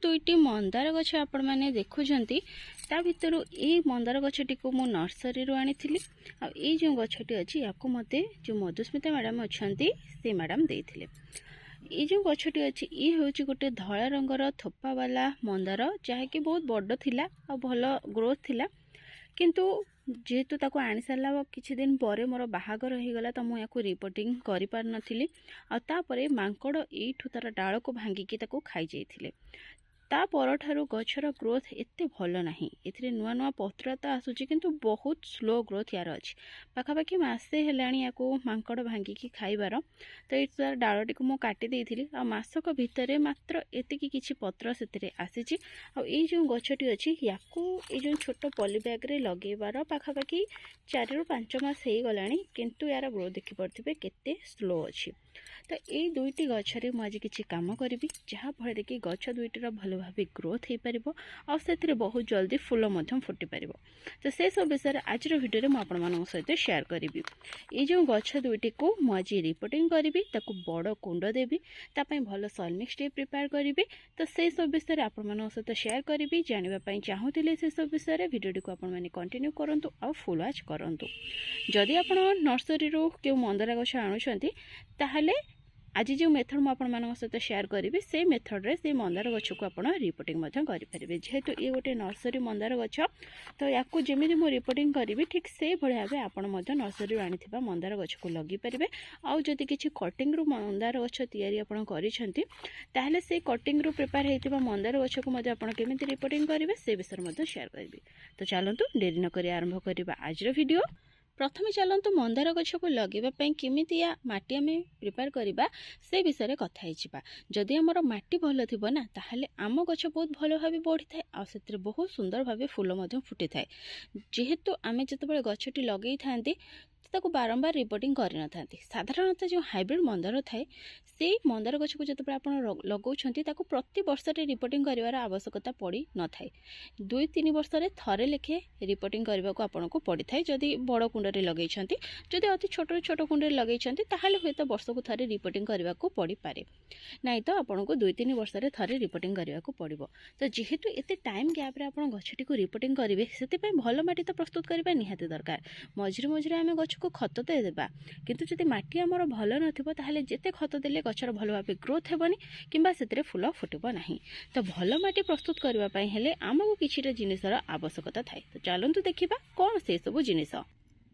दुईटी मंदार गछ आपण मैंने देखुंट ता भितर ये मंदार गछटी को मु नर्सरी आनी आ जो गछटी अच्छी या मत जो मधुस्मिता मैडम अच्छा से मैडम देते ये जो गछटी अच्छी ये हूँ गोटे धला रंगर थोपा वाला मंदार जहाँकि बहुत बड़ थिला आ भल ग्रोथ थिला किंतु जेहेतु ताको आनी सारा किछि दिन पर मोर बाहागर हो गला तो मुझे रिपोर्टिंग कर पार नथिली आ तापरे मांकड़ एठू तार डाल को भांगिकी ताको खाई जाइथिले ता परठारु गछर ग्रोथ एते भल नाही एथिरे नुआ नुआ पत्रता आसुची किंतु बहुत स्लो ग्रोथ यार अछि पाखापाखि मासे हेलाणी याको मांकड़ भांगिकी खाइबार तो ये तार डालटी को मु काटी देइथिली आ मासक भितरे मात्र एतिकी किछि पत्र सेतिरे आसीची आ ए जो गछटी अछि याको ए जो छोट पॉली बैग रे लगेबार पाखापाखि 4 रु 5 मास हे गलाणी किंतु यार ग्रोथ देखि पड़थिबे केते स्लो अछि तो ये दुईटी गछरे मु आज किछि काम करिवि जहा फळे कि गछ दुईटीर भल भाबे ग्रोथ हो पारिबो आ सेथिरे बहुत जल्दी फूल मध्यम फुटी पारिबो तो से सब विषय आज वीडियो रे मु आपण मानक सहित शेयर करिवि ये जो गछ दुईटी को मु आज रिपोर्टिंग करिवि ताकू बड़ कुंड देबी ता पई भल सॉइल मिक्स प्रिपेयर करिवि तो से सब विषय आपण मानक सहित शेयर करिवि जानिबा पई चाहूतिले से सब विषय वीडियो को आपण माने कंटिन्यू करंतु आ फुल वॉच करंतु जदि आपण नर्सरी रो के मंदार गछ आणुछंती ताहले आज जो मेथड मुझे सहित शेयर करी से मेथड रे से मंदार गछ को आप रिपोर्टिंग करेंगे जेहेतु ये गोटे नर्सरी मंदार गछ तो या जमी मुझे रिपोर्टिंग करी ठीक से भाव आपड़ नर्सरी आनी मंदार गछ को लगे पारे आदि किसी कटिंग रु मंदार गछ या से कटिंग रु प्रिपेयर होता मंदार गछ को केमी रिपोर्टिंग करेंगे से विषय शेयर करी तो चलतु डेरी नक आरंभ करवा आज वीडियो प्रथमे चलतु मंदार गछ को लगेवाई केमिति माटी आम प्रिपेयर करवा से विषय कथा जदि आमर माटी भल थी ना ताहले आम गछ बहुत भल भाव बढ़ी थाए आ से बहुत सुंदर भाव फूल फुटी थाए जेहेतु आम जिते गछटी लगे था ताको बारंबार रिपोर्टिंग करना था साधारणतः जो हाइब्रिड मंदार थाए से मंदार गछ को जिते आप लगाउछंती ताको प्रति वर्ष रिपोर्टिंग करिवार आवश्यकता पड़ी न थाए 2-3 वर्ष थरे लेखे रिपोर्टिंग करने को आपको पड़ी थाए जदि बड़ कुंड लगे जदि अति छोट छोट कुंड लगे ताहले हुए तो वर्ष को थरे रिपोर्टिंग करने को पड़ी पारे नाई तो आपको 2-3 वर्ष थरे रिपोर्टिंग करने को पड़ो तो जेहेतु एते टाइम गैप रे आप गछटी को रिपोर्टिंग करेंगे से भल माटी तो प्रस्तुत करने निहाती दरकार मझे मझे आम गछ को खत तो देवा किंतु जदि माटी आमर भल नथिबो ताहले जेते खत देले गछर भल भाबे ग्रोथ हेबनी किंबा सेतरे फूल फुटिबो नाही तो भल माटी प्रस्तुत करबा पई हेले आमको किछिटा जिनिसर आवश्यकता थाए तो चलंतु देखिबा कोन से सब जिनिस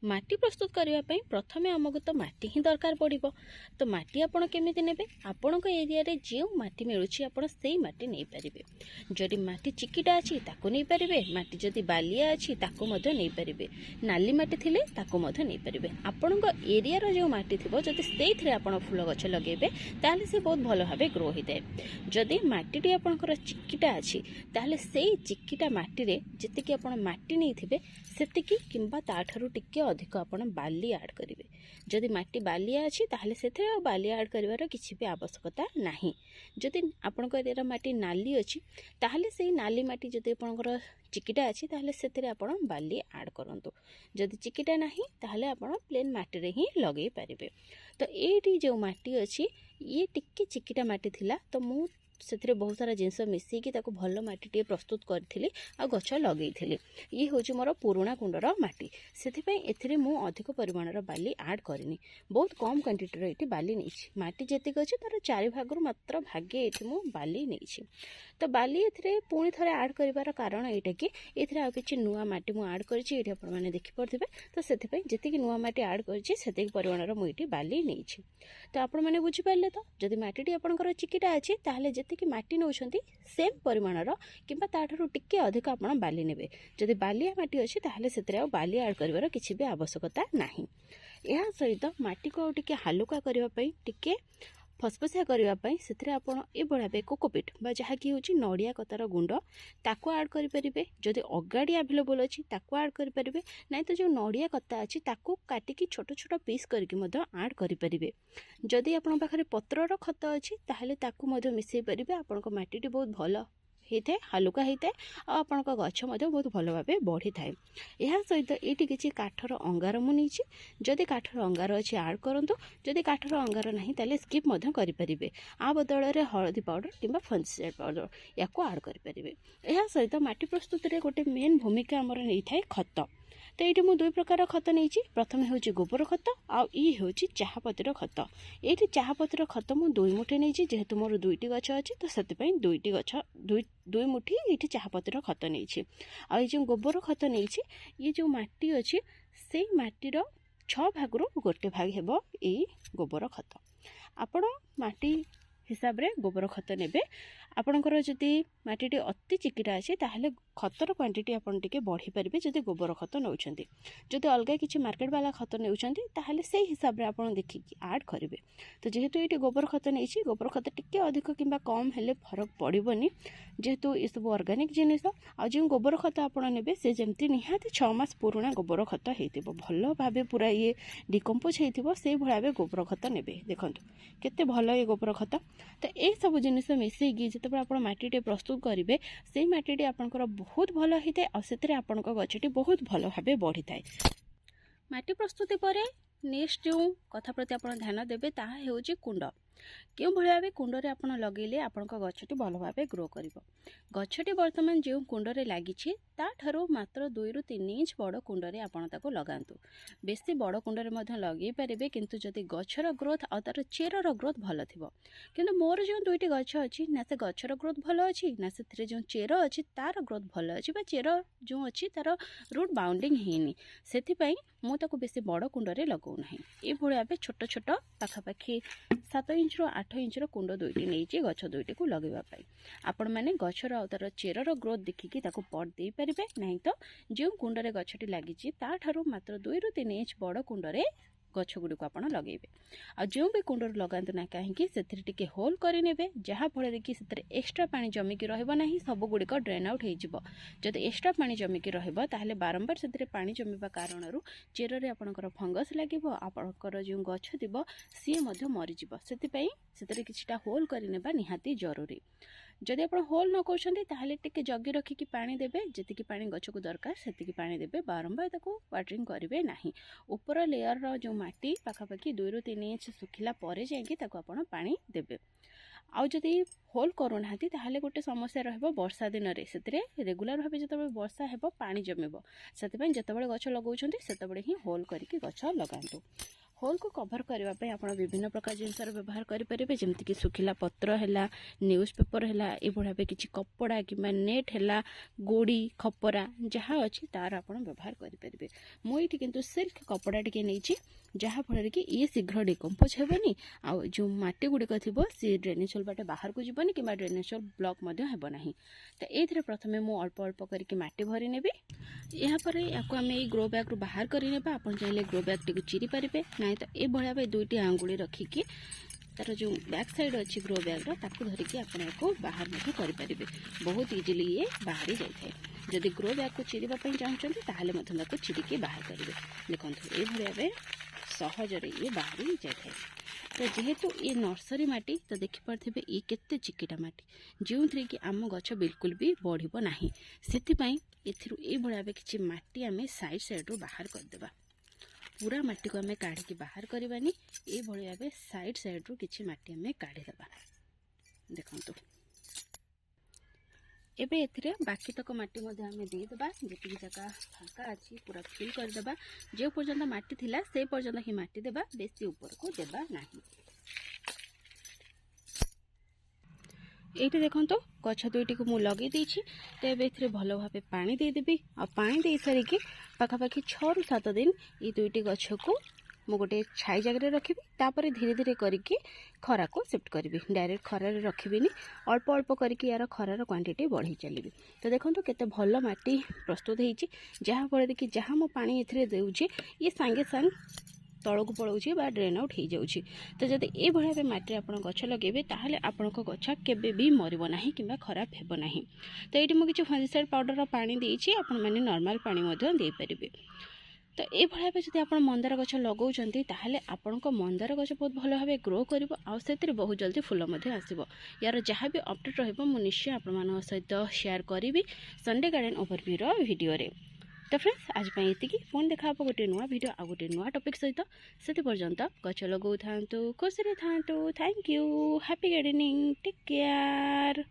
माटी प्रस्तुत करने प्रथमे आमको तो माटी ही दरकार पड़ो तो माटी आपड़ केमी ने आपण एरिया रे जो माटी मिलूँ आप माटी नहीं पारे जदि माटी चिकिटा अच्छी ताको नहीं पारे माटी जदि बालिया अच्छी ताको नहीं पारे नाली माटी थिले ताको नहीं पारे आपण एरिया रो जो माटी थी जदि से आप फूल गछ लगे ताहले से बहुत भल भाव ग्रो होता है जदि माटी आपणकर चिकिटा अच्छी ताहले से चिकिटा माटी रे जतिकि आप माटी नहीं थे सेतिकी किंबा ताठारु टिके अधिक आपण बाली ऐड करेंगे जदि माटी बालिया अच्छी ताहले से बाली ऐड कर किसी भी आवश्यकता नहीं जदि आपण एरिया माटी नाली अच्छी ताहले से नाली माटी जदि आपणकर चिकिटा अच्छी ताहले से आपण बाली ऐड करंतु जदि चिकिटा नहीं ताहले आपण प्लेन माटी रे ही लगे पारिबे तो ये जो माटी अच्छी ये टिके चिकिटा माटी थिला तो मु से बहुत सारा जिनस मिसिकी भल माटी प्रस्तुत करी आ गछ लगे ये हूँ मोर पुराणा कुंडर माटी से अधिक परिमाणर बाली ऐड करनी बहुत कम क्वांटिटी ये बाली नहीं माटी जी अच्छे तार 4 भाग मात्र भागे ये बाली नहीं तो बाली ए पुणी थे ऐड कर कारण यहाँ कि ये आउ कि नुआ माटी मुझे ऐड कर देखिपे तो से जी नुआ माटी ऐड कर परिमाणर मुझे बाली नहीं तो आपण मैंने बुझीपारे तो जदि माटी आपंकर चिकिटा अच्छी ताहले कि माटी नौ सेम परिमाणर किंबा ताठारु टिके अधिक आप बाली नेबे जदि बालिया माटी अच्छी ताहले से बाली ऐड कर किसी भी आवश्यकता नहीं यह सहित माटी को टिके हालुका करने टिके फसफसिया करने से आप कोकोपीट जहाँ कि हूँ नड़िया कतार गुंड ताको ऐड करेंगे जदि अगाड़ी आवेलेबल अच्छी ताको ऐड करेंगे ना तो जो नड़िया कता अच्छी ताको काटिकी छोट छोट पीस करके ऐड करेंगे जदि आप पाखे पत्रर खत अच्छी ताहले ताको मिसई पारे आपण माटी बहुत भल होता है हालुका होता है आपण गछ बहुत भल भाव बढ़ी थाए। यह सहित ये किसी काठर अंगार मुझे जदि काठर अंगार अच्छे आड करूँ, जदि काठर अंगार ना ताले स्किप करेंगे। आ बदल में हलदी पाउडर कि फंगिसाइड पाउडर या आड करेंगे। यह सहित माटी प्रस्तुति में गोटे मेन भूमिका आमर नहीं थाए खत। तो ये मुझे दुई प्रकार खत नहीं। प्रथम हूँ गोबर खत आउ चाहपतिर खत। ये चाहपतिर खत मुझे 2 मुठी नहीं, जेहेतु मोर 2टी गछ अच्छी तो से 2टी गछ 2 मुठी ये चाहपतिर खत नहीं। आ जो गोबर खत नहीं, ये जो माटी अच्छी से माटीर 6 भाग गोटे भाग हेब ये गोबर खत। आपण माटी हिसाब रे गोबर खत नेबे। आपणकर जदि माटी अति चिकिटा अच्छे ताहले खतर क्वांटिटी आपन टिके बढ़ी पारे जदि गोबर खत नौछंती। जदि अलग किसी मार्केट वाला खत नौछंती ताहले से हिसाब रे आपन देखिकी ऐड करेंगे। तो जेहेतु ये गोबर खत नहीं, गोबर खत टिके अधिक किंबा कम हेले फरक पड़बनी, जेहेतु ये सब ऑर्गेनिक जिनिस। आ जो गोबर खत आपन नेबे से जमती निहाती 6 मास पुराना गोबर खत हेतिबो, भल भाबे पूरा ये डिकम्पोज हेतिबो, से भाबे गोबर खत नेबे। देखंतु केते भल ये गोबर खत। तो ये सब जिनिस मिसेगी जिते आप माटी प्रस्तुत करेंगे से माटी आपंकर बहुत भल होता है। आते आपण गछटी बहुत भल भाव बढ़ी थाए। माटी प्रस्तुति पर नेक्स्ट जो कथा प्रति आप ध्यान देवे ताहा हेउची कुंड। क्यों भाव कुंडे आप लगेले आपण गछटी भल भाव ग्रो कर। गछटी बर्तमान जो कुंडे लगी ताठू मात्र 2 ରୁ 3 इंच बड़ कुंडे आपको लगातु। बेसी बड़ कुंडे लगे पारे, किंतु जदि गछर ग्रोथ और तार चेरर ग्रोथ भल थी। किंतु मोर जो 2टी गछ अच्छी ना से गछर ग्रोथ भल अच्छी ना से जो चेर अच्छी तार ग्रोथ भल अच्छी, चेर जो अच्छी तार रूट बाउंडिंग हैनी, से मुझे बेसी बड़ कुंडे लगौना। ये भाव छोट छोट पाखापाखि 7 इंच ରୁ 8 इंच कुंड 2टी नहीं गछ 2टी को लगेवाई। आपण मैंने गछर और तार चेरर ग्रोथ देखिकी पट दे पारे, नहीं तो जो कुंडे गछटी लगी ताठू मात्र 2 ରୁ 3 इंच बड़ कुंडे गछ गुड़ी को आप लगेबे। आ जो भी कुंडर लगातु ना कहीं होल करे, जहाँफल कि एक्स्ट्रा पानी जमिकी रहा, सब गुड़िक ड्रेन आउट हो। जदि एक्स्ट्रा पानी जमिकी रहा बारंबार से पानी जमीवा कारण चेर में आपंकर फंगस लगे, आपंकर जो गछ थी सी मरीज से किछटा होल करने निहाती जरूरी। जदि आप होल न कर टिके जगी रखिकी पानी देबे, जी पानी गछ को दरकार से पानी देबे, बारंबार ताको वाटरिंग करेंगे नहीं। ऊपर लेयर रो जो माटी पाखापाखि 2 ରୁ 3 इंच सुखिला परे जाइए आपण पानी देबे। आउ जदि होल करूना ताहले गोटे समस्या रहिबो वर्षा दिन रे, सेतरे रेगुलर भाबे जतबे वर्षा हेबो पानी जमेबो, सेतबे जतबे गछ लगौछन्ती सेतबे ही होल करिके गछ लगांतु। होल को कभर करने आप विभिन्न प्रकार जिनसर व्यवहार करेंगे, जमीक सुखिला पत्र है, न्यूज पेपर है, ये भाव किसी कपड़ा कि नेट है, गोड़ी खपरा जहाँ अच्छी तार आप व्यवहार करेंगे। मुझे किंतु सिल्क कपड़ा टी नहीं, जहाँफल कि ये शीघ्र डिकम्पोज हेबनी, आ जो माटी गुड़िक थी सी ड्रेनेज होल बाटे बाहर को जीवनी कि ड्रेनेज होल ब्लॉक हेबना। तो ये प्रथम मुझे अल्प अल्प करके माटी भरी नेबी। यापर या आम ये ग्रो बैग रू बाहर करने आप चाहिए ग्रो बैग टी चिरी पारे ना, तो ये भाव 2टी आंगुली रखिकी तार जो बैक साइड अच्छी ग्रो बैग ताकू धरिकी आपको बाहर करेंगे। बहुत इजिली ये बाहरी जाए। जदि ग्रो बैग को चिरवाई चाहते ताको चिरिकी बाहर करेंगे। देखो ये भाव सहजरे ये बाहरी जाए। तो जेहेतु ये नर्सरी माटी तो देखिपे ये केते चिकिटा माटी, जो थी कि आम गछ बिल्कुल भी बढ़िबो नाही, सेथिपई एथिरु ए भाव किछि माटी आमे साइड साइड रू बाहर करदेबा। पूरा माटी को आमे काढ़ी बाहर करबानी, ए भाव साइड साइड रू किछि माटी आमे काढ़ीदेबा। देखंतु एबे एथिरे बाकी तक माटी मध्य आमे देदेबा, जेतिकी जगह फांका अच्छी पूरा फिल करदेबा। जो पर्यंत माटी थिला से पर्यंत ही माटी देबा, बेसी ऊपर को देबा नाही। ये देखो गछ 2टी को मुझे लगे देछि, तो ये भल भाव पानी देदेवी। आ पानी दे सारिकी पाखापाखि 6 ରୁ 7 दिन ये 2टी गछ को मु गोटे छाई जगह रखी, तापर धीरे धीरे करके खरा को शिफ्ट करी। डायरेक्ट खरार रखी, अल्प अल्प करके यार खरार क्वांटिटी बढ़ी चली। तो देखो केते भल माटी प्रस्तुत होती, जहाँफल कि जहाँ मो पानी ए दूचे ये सांगे सांग तलक पलाऊँ बा ड्रेन आउट हो जाऊँगी। तो जब ये भाव माटी आप गछ लगे ताहले आपण गछ केबे भी मरब नाही कि खराब हेब नाही। तो ये मुझे फंगिसाइड पाउडर पानी देछि, आपण माने नॉर्मल पानी दे पारिबे। तो ये भाव जब आप मंदार गछ लगाउछन्ती ताहले आपणक मंदार गछ बहुत भल भाव ग्रो करिवो आ सेतिर बहुत जल्दी फूल आसो। यार जहाँ भी अपडेट रहिबो मु निश्चय आपण सहित शेयर करी संडे गार्डन ओवरव्यू वीडियो रे। तो फ्रेंड्स आज ये पुणी देखा गोटे नुआ वीडियो आ गोटे नुआ टॉपिक सहित से पर्यंत गछ लगाऊ था खुशी था। Thank you, happy gardening, take care.